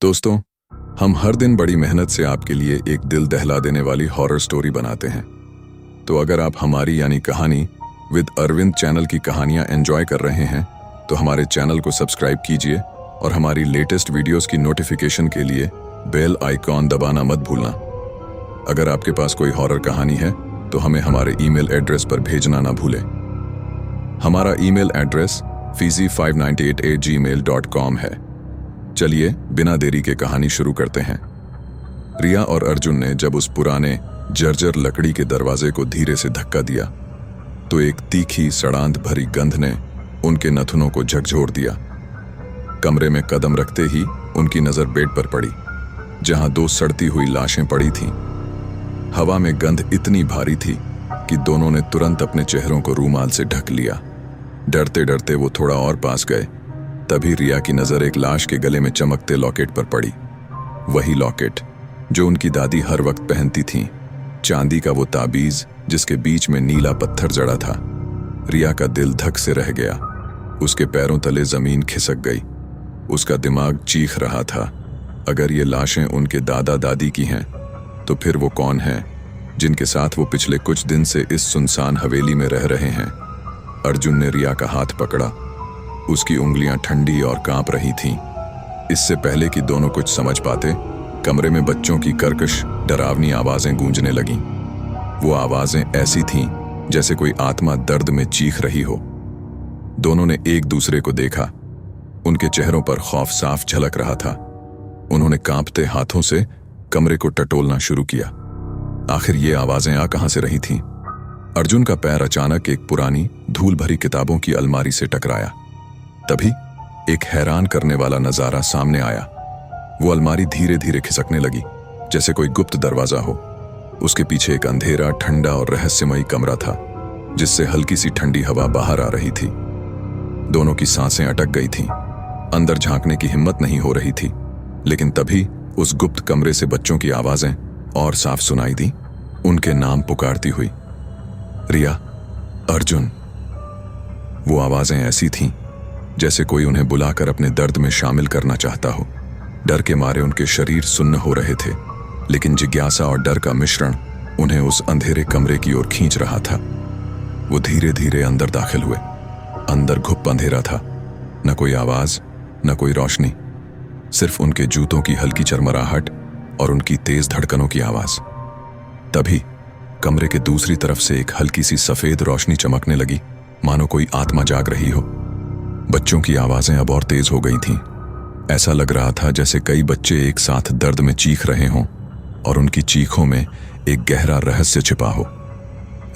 दोस्तों, हम हर दिन बड़ी मेहनत से आपके लिए एक दिल दहला देने वाली हॉरर स्टोरी बनाते हैं। तो अगर आप हमारी यानी कहानी विद अरविंद चैनल की कहानियां एंजॉय कर रहे हैं तो हमारे चैनल को सब्सक्राइब कीजिए और हमारी लेटेस्ट वीडियोस की नोटिफिकेशन के लिए बेल आइकॉन दबाना मत भूलना। अगर आपके पास कोई हॉरर कहानी है तो हमें हमारे ईमेल एड्रेस पर भेजना ना भूलें। हमारा ईमेल एड्रेस fizi598@gmail.com है। चलिए बिना देरी के कहानी शुरू करते हैं। रिया और अर्जुन ने जब उस पुराने जर्जर लकड़ी के दरवाजे को धीरे से धक्का दिया तो एक तीखी सड़ांध भरी गंध ने उनके नथुनों को झकझोर दिया। कमरे में कदम रखते ही उनकी नजर बेड पर पड़ी जहां दो सड़ती हुई लाशें पड़ी थीं। हवा में गंध इतनी भारी थी कि दोनों ने तुरंत अपने चेहरों को रूमाल से ढक लिया। डरते डरते वो थोड़ा और पास गए। तभी रिया की नजर एक लाश के गले में चमकते लॉकेट पर पड़ी। वही लॉकेट जो उनकी दादी हर वक्त पहनती थीं, चांदी का वो ताबीज जिसके बीच में नीला पत्थर जड़ा था। रिया का दिल धक से रह गया। उसके पैरों तले जमीन खिसक गई। उसका दिमाग चीख रहा था, अगर ये लाशें उनके दादा दादी की हैं तो फिर वो कौन हैं जिनके साथ वो पिछले कुछ दिन से इस सुनसान हवेली में रह रहे हैं। अर्जुन ने रिया का हाथ पकड़ा। उसकी उंगलियां ठंडी और कांप रही थीं। इससे पहले कि दोनों कुछ समझ पाते, कमरे में बच्चों की कर्कश डरावनी आवाजें गूंजने लगीं। वो आवाजें ऐसी थीं जैसे कोई आत्मा दर्द में चीख रही हो। दोनों ने एक दूसरे को देखा। उनके चेहरों पर खौफ साफ झलक रहा था। उन्होंने कांपते हाथों से कमरे को टटोलना शुरू किया। आखिर ये आवाजें आ कहां से रही थीं? अर्जुन का पैर अचानक एक पुरानी धूल भरी किताबों की अलमारी से टकराया। तभी एक हैरान करने वाला नजारा सामने आया। वो अलमारी धीरे धीरे खिसकने लगी जैसे कोई गुप्त दरवाजा हो। उसके पीछे एक अंधेरा, ठंडा और रहस्यमयी कमरा था जिससे हल्की सी ठंडी हवा बाहर आ रही थी। दोनों की सांसें अटक गई थीं। अंदर झांकने की हिम्मत नहीं हो रही थी। लेकिन तभी उस गुप्त कमरे से बच्चों की आवाजें और साफ सुनाई दी, उनके नाम पुकारती हुई। रिया, अर्जुन। वो आवाजें ऐसी थीं जैसे कोई उन्हें बुलाकर अपने दर्द में शामिल करना चाहता हो। डर के मारे उनके शरीर सुन्न हो रहे थे, लेकिन जिज्ञासा और डर का मिश्रण उन्हें उस अंधेरे कमरे की ओर खींच रहा था। वो धीरे धीरे अंदर दाखिल हुए। अंदर घुप अंधेरा था। न कोई आवाज, न कोई रोशनी, सिर्फ उनके जूतों की हल्की चरमराहट और उनकी तेज धड़कनों की आवाज। तभी कमरे के दूसरी तरफ से एक हल्की सी सफेद रोशनी चमकने लगी, मानो कोई आत्मा जाग रही हो। बच्चों की आवाजें अब और तेज हो गई थीं। ऐसा लग रहा था जैसे कई बच्चे एक साथ दर्द में चीख रहे हों और उनकी चीखों में एक गहरा रहस्य छिपा हो।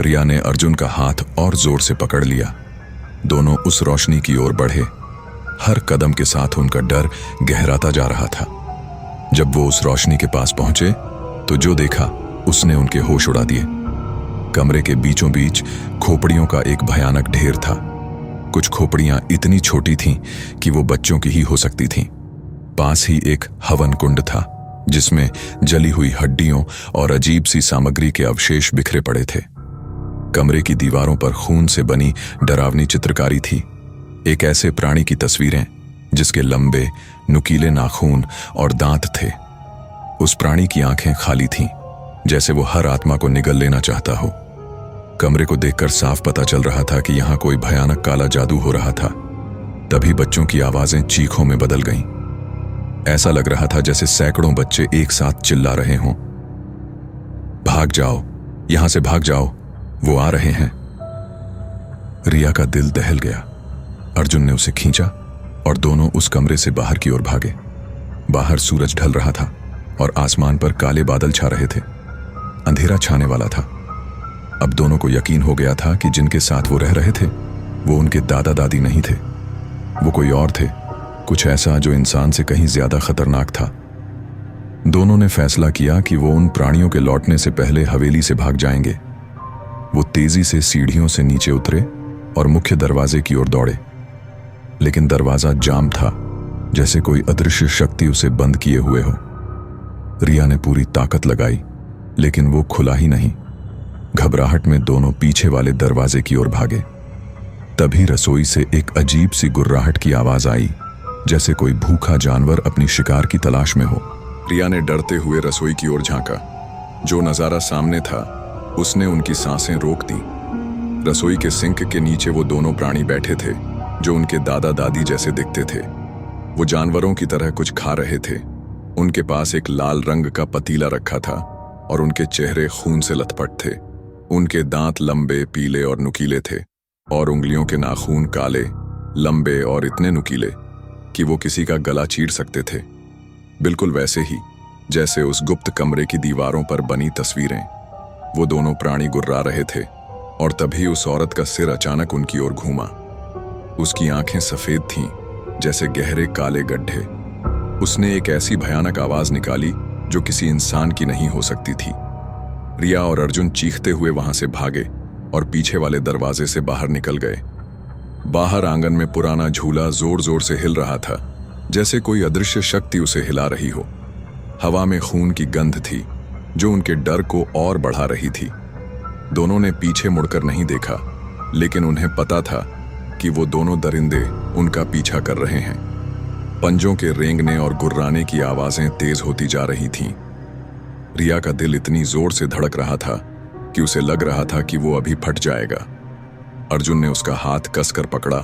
रिया ने अर्जुन का हाथ और जोर से पकड़ लिया। दोनों उस रोशनी की ओर बढ़े। हर कदम के साथ उनका डर गहराता जा रहा था। जब वो उस रोशनी के पास पहुंचे तो जो देखा उसने उनके होश उड़ा दिए। कमरे के बीचों बीच खोपड़ियों का एक भयानक ढेर था। कुछ खोपड़ियां इतनी छोटी थीं कि वो बच्चों की ही हो सकती थीं। पास ही एक हवन कुंड था जिसमें जली हुई हड्डियों और अजीब सी सामग्री के अवशेष बिखरे पड़े थे। कमरे की दीवारों पर खून से बनी डरावनी चित्रकारी थी। एक ऐसे प्राणी की तस्वीरें जिसके लंबे नुकीले नाखून और दांत थे। उस प्राणी की आंखें खाली थीं, जैसे वो हर आत्मा को निगल लेना चाहता हो। कमरे को देखकर साफ पता चल रहा था कि यहां कोई भयानक काला जादू हो रहा था। तभी बच्चों की आवाजें चीखों में बदल गईं। ऐसा लग रहा था जैसे सैकड़ों बच्चे एक साथ चिल्ला रहे हों, भाग जाओ, यहां से भाग जाओ, वो आ रहे हैं। रिया का दिल दहल गया। अर्जुन ने उसे खींचा और दोनों उस कमरे से बाहर की ओर भागे। बाहर सूरज ढल रहा था और आसमान पर काले बादल छा रहे थे। अंधेरा छाने वाला था। अब दोनों को यकीन हो गया था कि जिनके साथ वो रह रहे थे वो उनके दादा दादी नहीं थे। वो कोई और थे, कुछ ऐसा जो इंसान से कहीं ज्यादा खतरनाक था। दोनों ने फैसला किया कि वो उन प्राणियों के लौटने से पहले हवेली से भाग जाएंगे। वो तेजी से सीढ़ियों से नीचे उतरे और मुख्य दरवाजे की ओर दौड़े। लेकिन दरवाजा जाम था, जैसे कोई अदृश्य शक्ति उसे बंद किए हुए हो। रिया ने पूरी ताकत लगाई, लेकिन वो खुला ही नहीं। घबराहट में दोनों पीछे वाले दरवाजे की ओर भागे। तभी रसोई से एक अजीब सी गुर्राहट की आवाज आई, जैसे कोई भूखा जानवर अपनी शिकार की तलाश में हो। रिया ने डरते हुए रसोई की ओर झांका। जो नजारा सामने था उसने उनकी सांसें रोक दी। रसोई के सिंक के नीचे वो दोनों प्राणी बैठे थे जो उनके दादा दादी जैसे दिखते थे। वो जानवरों की तरह कुछ खा रहे थे। उनके पास एक लाल रंग का पतीला रखा था और उनके चेहरे खून से लथपथ थे। उनके दांत लंबे, पीले और नुकीले थे और उंगलियों के नाखून काले, लंबे और इतने नुकीले कि वो किसी का गला चीर सकते थे। बिल्कुल वैसे ही जैसे उस गुप्त कमरे की दीवारों पर बनी तस्वीरें। वो दोनों प्राणी गुर्रा रहे थे और तभी उस औरत का सिर अचानक उनकी ओर घूमा। उसकी आंखें सफेद थीं जैसे गहरे काले गड्ढे। उसने एक ऐसी भयानक आवाज निकाली जो किसी इंसान की नहीं हो सकती थी। रिया और अर्जुन चीखते हुए वहां से भागे और पीछे वाले दरवाजे से बाहर निकल गए। बाहर आंगन में पुराना झूला जोर जोर से हिल रहा था, जैसे कोई अदृश्य शक्ति उसे हिला रही हो। हवा में खून की गंध थी जो उनके डर को और बढ़ा रही थी। दोनों ने पीछे मुड़कर नहीं देखा, लेकिन उन्हें पता था कि वो दोनों दरिंदे उनका पीछा कर रहे हैं। पंजों के रेंगने और गुर्राने की आवाजें तेज होती जा रही थीं। रिया का दिल इतनी जोर से धड़क रहा था कि उसे लग रहा था कि वो अभी फट जाएगा। अर्जुन ने उसका हाथ कसकर पकड़ा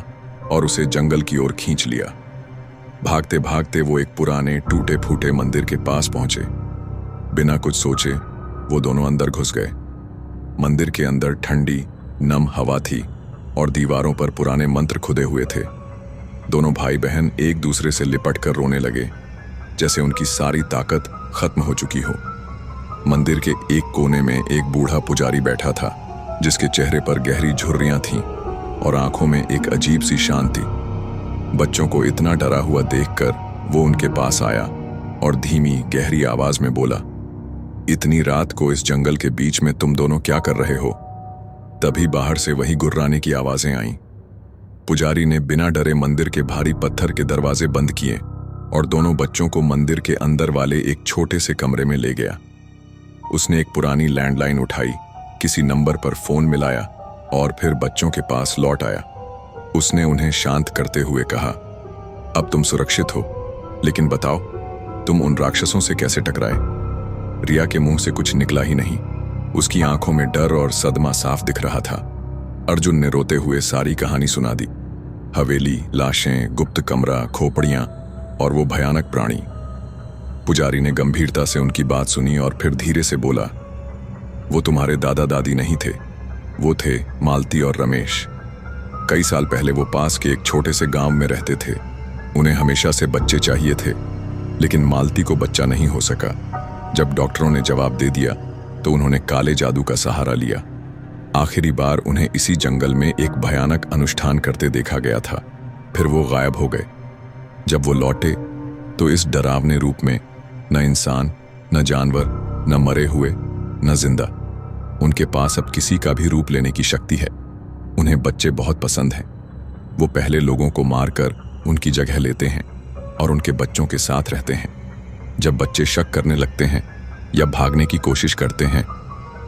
और उसे जंगल की ओर खींच लिया। भागते भागते वो एक पुराने टूटे फूटे मंदिर के पास पहुंचे। बिना कुछ सोचे वो दोनों अंदर घुस गए। मंदिर के अंदर ठंडी नम हवा थी और दीवारों पर पुराने मंत्र खुदे हुए थे। दोनों भाई बहन एक दूसरे से लिपट कर रोने लगे, जैसे उनकी सारी ताकत खत्म हो चुकी हो। मंदिर के एक कोने में एक बूढ़ा पुजारी बैठा था, जिसके चेहरे पर गहरी झुर्रियां थीं और आंखों में एक अजीब सी शांति। बच्चों को इतना डरा हुआ देखकर वो उनके पास आया और धीमी गहरी आवाज में बोला, इतनी रात को इस जंगल के बीच में तुम दोनों क्या कर रहे हो? तभी बाहर से वही गुर्राने की आवाजें आईं। पुजारी ने बिना डरे मंदिर के भारी पत्थर के दरवाजे बंद किए और दोनों बच्चों को मंदिर के अंदर वाले एक छोटे से कमरे में ले गया। उसने एक पुरानी लैंडलाइन उठाई, किसी नंबर पर फोन मिलाया और फिर बच्चों के पास लौट आया। उसने उन्हें शांत करते हुए कहा, अब तुम सुरक्षित हो, लेकिन बताओ तुम उन राक्षसों से कैसे टकराए? रिया के मुंह से कुछ निकला ही नहीं। उसकी आंखों में डर और सदमा साफ दिख रहा था। अर्जुन ने रोते हुए सारी कहानी सुना दी। हवेली, लाशें, गुप्त कमरा, खोपड़ियां और वो भयानक प्राणी। पुजारी ने गंभीरता से उनकी बात सुनी और फिर धीरे से बोला, वो तुम्हारे दादा दादी नहीं थे, वो थे मालती और रमेश। कई साल पहले वो पास के एक छोटे से गांव में रहते थे। उन्हें हमेशा से बच्चे चाहिए थे, लेकिन मालती को बच्चा नहीं हो सका। जब डॉक्टरों ने जवाब दे दिया तो उन्होंने काले जादू का सहारा लिया। आखिरी बार उन्हें इसी जंगल में एक भयानक अनुष्ठान करते देखा गया था। फिर वो गायब हो गए। जब वो लौटे तो इस डरावने रूप में, न इंसान, न जानवर, न मरे हुए, न जिंदा। उनके पास अब किसी का भी रूप लेने की शक्ति है। उन्हें बच्चे बहुत पसंद हैं। वो पहले लोगों को मारकर उनकी जगह लेते हैं और उनके बच्चों के साथ रहते हैं। जब बच्चे शक करने लगते हैं या भागने की कोशिश करते हैं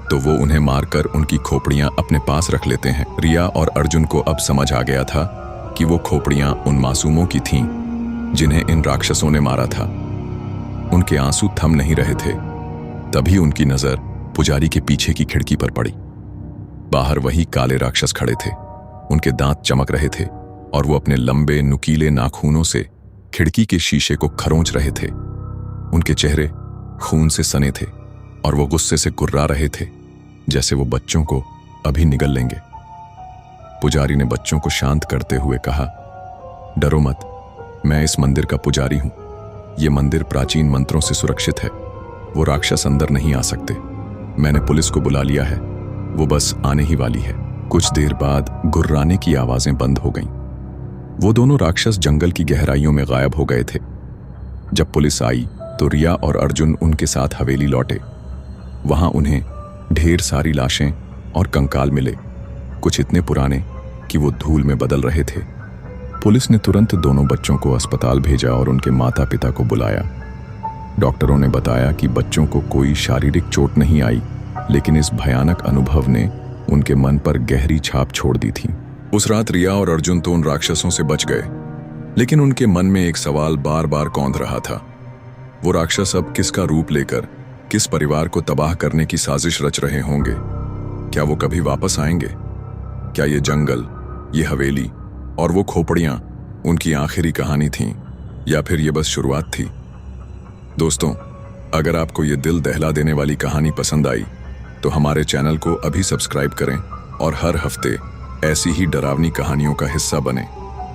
तो वो उन्हें मारकर उनकी खोपड़ियां अपने पास रख लेते हैं। रिया और अर्जुन को अब समझ आ गया था कि वो खोपड़ियां उन मासूमों की थीं जिन्हें इन राक्षसों ने मारा था। उनके आंसू थम नहीं रहे थे। तभी उनकी नजर पुजारी के पीछे की खिड़की पर पड़ी। बाहर वही काले राक्षस खड़े थे। उनके दांत चमक रहे थे और वो अपने लंबे नुकीले नाखूनों से खिड़की के शीशे को खरोंच रहे थे। उनके चेहरे खून से सने थे और वो गुस्से से गुर्रा रहे थे, जैसे वो बच्चों को अभी निगल लेंगे। पुजारी ने बच्चों को शांत करते हुए कहा, डरो मत, मैं इस मंदिर का पुजारी हूं। ये मंदिर प्राचीन मंत्रों से सुरक्षित है। वो राक्षस अंदर नहीं आ सकते। मैंने पुलिस को बुला लिया है, वो बस आने ही वाली है। कुछ देर बाद गुर्राने की आवाजें बंद हो गईं। वो दोनों राक्षस जंगल की गहराइयों में गायब हो गए थे। जब पुलिस आई तो रिया और अर्जुन उनके साथ हवेली लौटे। वहां उन्हें ढेर सारी लाशें और कंकाल मिले, कुछ इतने पुराने कि वो धूल में बदल रहे थे। पुलिस ने तुरंत दोनों बच्चों को अस्पताल भेजा और उनके माता पिता को बुलाया। डॉक्टरों ने बताया कि बच्चों को कोई शारीरिक चोट नहीं आई, लेकिन इस भयानक अनुभव ने उनके मन पर गहरी छाप छोड़ दी थी। उस रात रिया और अर्जुन तो उन राक्षसों से बच गए, लेकिन उनके मन में एक सवाल बार बार कौंध रहा था। वो राक्षस अब किसका रूप लेकर किस परिवार को तबाह करने की साजिश रच रहे होंगे? क्या वो कभी वापस आएंगे? क्या ये जंगल, ये हवेली और वो खोपड़ियां उनकी आखिरी कहानी थीं, या फिर ये बस शुरुआत थी? दोस्तों, अगर आपको ये दिल दहला देने वाली कहानी पसंद आई तो हमारे चैनल को अभी सब्सक्राइब करें और हर हफ्ते ऐसी ही डरावनी कहानियों का हिस्सा बनें।